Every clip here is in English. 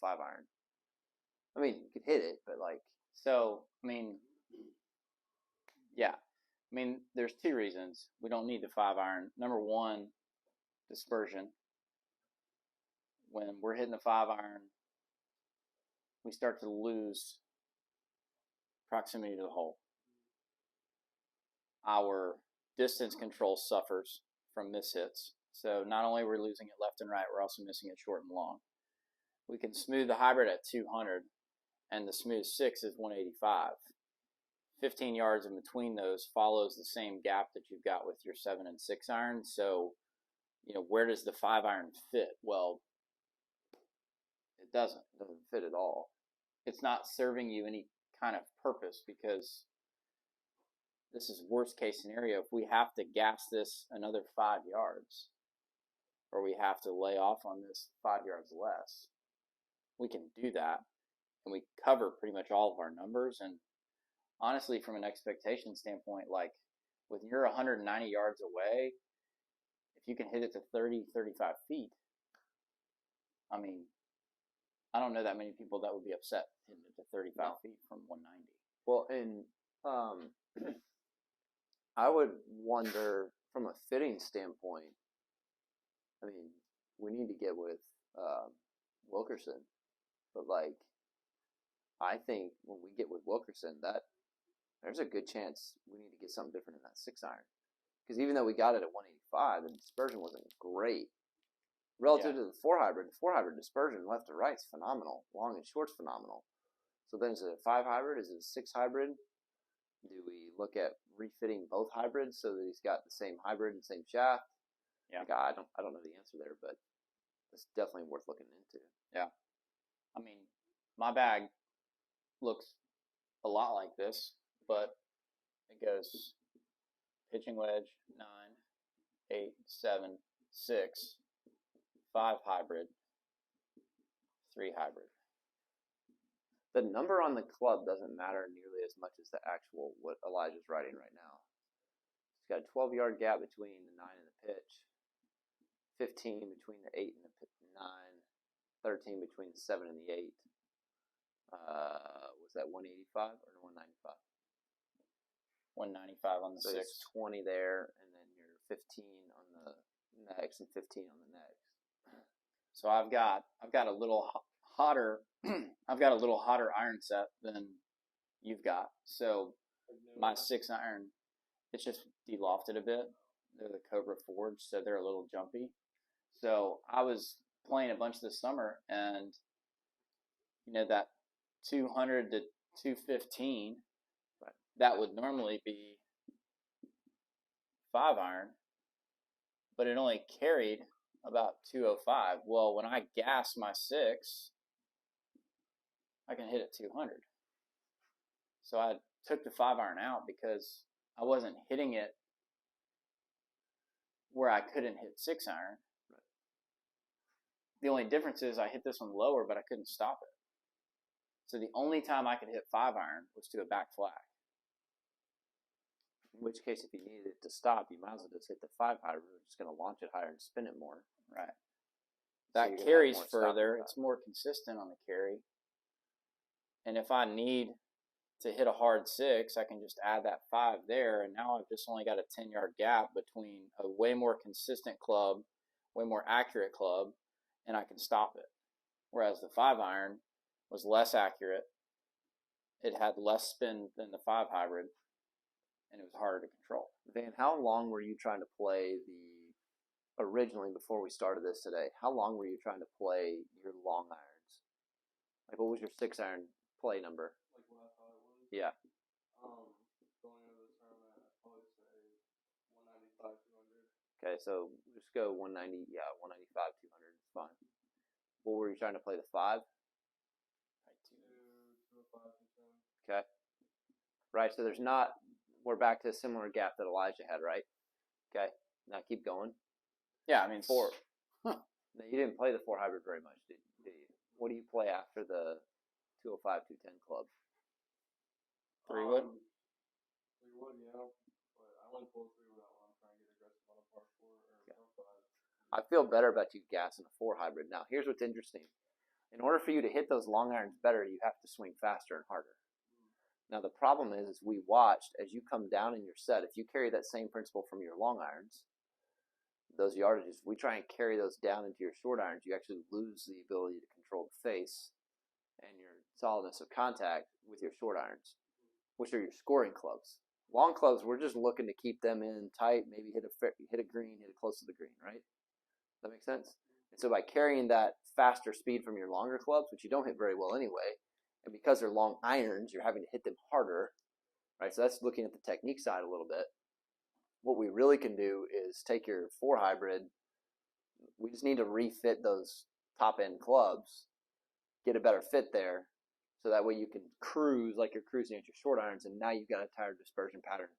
5-iron. I mean, you could hit it, but like. So, I mean, yeah. I mean, there's two reasons we don't need the 5-iron. Number one, dispersion. When we're hitting the 5-iron, we start to lose proximity to the hole. Our distance control suffers from mishits. So not only are we losing it left and right, we're also missing it short and long. We can smooth the hybrid at 200, and the smooth 6 is 185. 15 yards in between those follows the same gap that you've got with your 7 and 6 iron. So, where does the 5-iron fit? Well, it doesn't. It doesn't fit at all. It's not serving you any kind of purpose, because this is worst case scenario. If we have to gas this another 5 yards, or we have to lay off on this 5 yards less, we can do that, and we cover pretty much all of our numbers. And honestly, from an expectation standpoint, like when you're 190 yards away, if you can hit it to 30, 35 feet, I mean, I don't know that many people that would be upset hitting it to 35 feet from 190. Well, and I would wonder from a fitting standpoint. I mean, we need to get with Wilkerson, but like, I think when we get with Wilkerson, that there's a good chance we need to get something different in that 6-iron, because even though we got it at 185, the dispersion wasn't great relative to the 4-hybrid. The 4-hybrid dispersion left to right is phenomenal, long and short's phenomenal. So then, is it a 5-hybrid? Is it a 6-hybrid? Do we look at refitting both hybrids so that he's got the same hybrid and same shaft? Yeah, like, I don't know the answer there, but it's definitely worth looking into. Yeah, I mean, my bag looks a lot like this, but it goes pitching wedge 9, 8, 7, 6, 5 hybrid, 3 hybrid. The number on the club doesn't matter nearly as much as the actual what Elijah's riding right now. He's got a 12-yard gap between the 9 and the pitch, 15 between the 8 and the 9, 13 between the 7 and the 8. Was that 185 or 195? 195 on the so 6. 20 there, and then you're 15 on the next and 15 on the next. So I've got a little hotter I've got a little hotter iron set than you've got. So my 6-iron, it's just de-lofted a bit. They're the Cobra Forge, so they're a little jumpy. So I was playing a bunch this summer, and that 200 to 215, that would normally be 5-iron, but it only carried about 205. Well, when I gas my 6, I can hit it 200. So I took the 5-iron out because I wasn't hitting it where I couldn't hit 6-iron. Right. The only difference is I hit this one lower, but I couldn't stop it. So the only time I could hit 5-iron was to a back flag. In which case, if you needed it to stop, you might as well just hit the 5-hybrid. We're just going to launch it higher and spin it more. Right. That carries further. It's more consistent on the carry. And if I need to hit a hard 6, I can just add that 5 there, and now I've just only got a 10-yard gap between a way more consistent club, way more accurate club, and I can stop it. Whereas the 5-iron was less accurate. It had less spin than the 5-hybrid, and it was harder to control. Van, how long were you trying to play originally before we started this today? How long were you trying to play your long irons? Like, what was your 6-iron play number? Like what I thought it was? Yeah. Going into the tournament, I'd probably say 195, 200. Okay, so just go 190, 195, 200 is fine. What were you trying to play, the 5? 205, 210. Okay. Right, so we're back to a similar gap that Elijah had, right? Okay, now keep going. Yeah, I mean, 4. Now, you didn't play the 4-hybrid very much, did you? What do you play after the 205, 210 club? 3-wood? 3-wood, yeah. But I went full 3-wood that one. I'm trying to get aggressive on a par 4 or par 5. I feel better about you gassing a 4-hybrid. Now, here's what's interesting. In order for you to hit those long irons better, you have to swing faster and harder. Now the problem is we watched as you come down in your set, if you carry that same principle from your long irons, those yardages, we try and carry those down into your short irons, you actually lose the ability to control the face and your solidness of contact with your short irons, which are your scoring clubs. Long clubs, we're just looking to keep them in tight, maybe hit a green, hit it close to the green, right? Does that make sense? And so by carrying that faster speed from your longer clubs, which you don't hit very well anyway, and because they're long irons, you're having to hit them harder, right? So that's looking at the technique side a little bit. What we really can do is take your 4 hybrid. We just need to refit those top end clubs, get a better fit there, so that way you can cruise like you're cruising at your short irons, and now you've got a tire dispersion pattern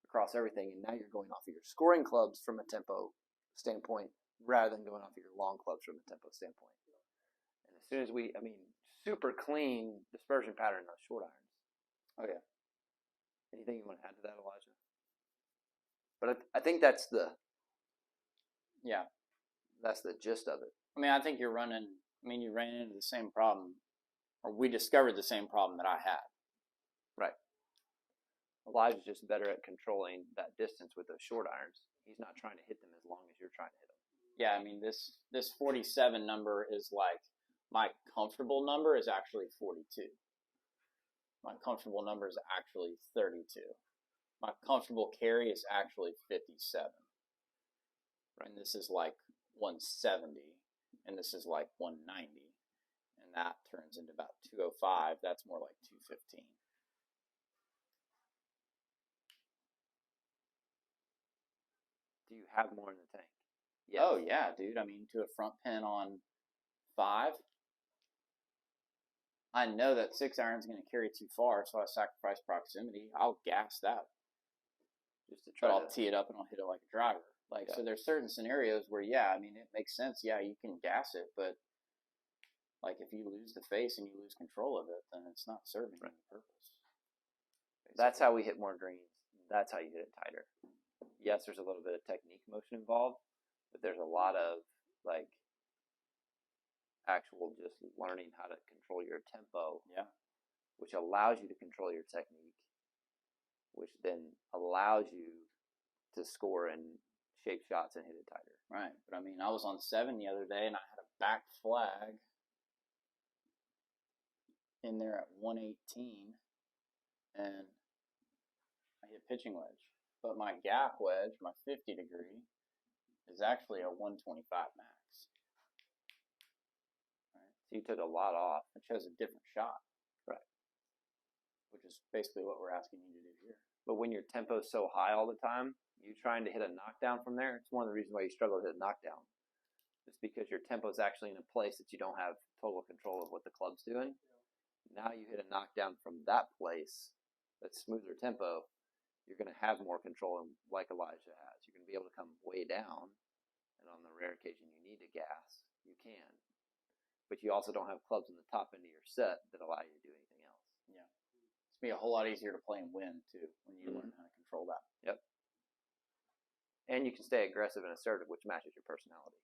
across everything, and now you're going off of your scoring clubs from a tempo standpoint rather than going off of your long clubs from a tempo standpoint. And as soon as super clean dispersion pattern on short irons. Okay. Anything you want to add to that, Elijah? But I think that's the gist of it. I mean, I think you ran into the same problem, or we discovered the same problem that I had. Right. Elijah's just better at controlling that distance with those short irons. He's not trying to hit them as long as you're trying to hit them. Yeah, I mean, this 47 number is like, my comfortable number is actually 42. My comfortable number is actually 32. My comfortable carry is actually 57. Right? And this is like 170, and this is like 190. And that turns into about 205. That's more like 215. Do you have more in the tank? Yes. Oh, yeah, dude. I mean, to a front pin on 5, I know that 6 iron's going to carry too far, so I sacrifice proximity. I'll gas that. Just to try but I'll tee it up and I'll hit it like a driver. So there's certain scenarios where, yeah, I mean, it makes sense. Yeah, you can gas it, but like if you lose the face and you lose control of it, then it's not serving any purpose. Basically. That's how we hit more greens. That's how you hit it tighter. Yes, there's a little bit of technique motion involved, but there's a lot of like actual just learning how to control your tempo. Yeah. Which allows you to control your technique, which then allows you to score and shape shots and hit it tighter. Right. But I mean, I was on 7 the other day and I had a back flag in there at 118 and I hit pitching wedge. But my gap wedge, my 50 degree, is actually a 125 max. Right. So you took a lot off. I chose a different shot. Right. Which is basically what we're asking you to do here. But when your tempo's so high all the time, you trying to hit a knockdown from there, it's one of the reasons why you struggle to hit a knockdown. It's because your tempo's actually in a place that you don't have total control of what the club's doing. Now you hit a knockdown from that place, that's smoother tempo, you're going to have more control like Elijah has. You're going to be able to come way down, and on the rare occasion you need to gas, you can. But you also don't have clubs in the top end of your set that allow you to do anything else. Yeah. It's going to be a whole lot easier to play and win, too, when you learn how to control that. Yep. And you can stay aggressive and assertive, which matches your personality.